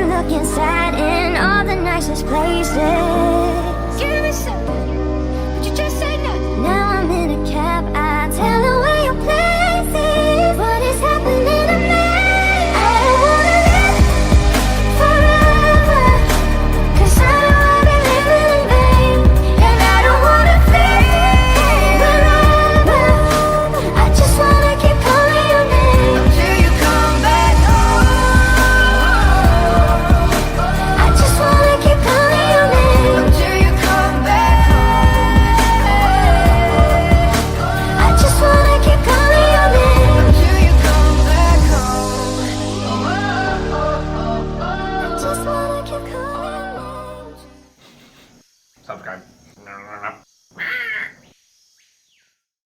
Looking sad in all the nicest places. Give me something, but you just say nothing. Now I'm in a cab, I tell her where your place is. What is happening to me? I don't wanna live forever, 'cause I know I've been living in vain. And I don't wanna feel wherever. I just wanna keep calling your name until you come back home. I just wanna keep calling your name until you come back home. I just wanna keep calling your name until you come back home. I just wanna keep calling your name. Subscribe.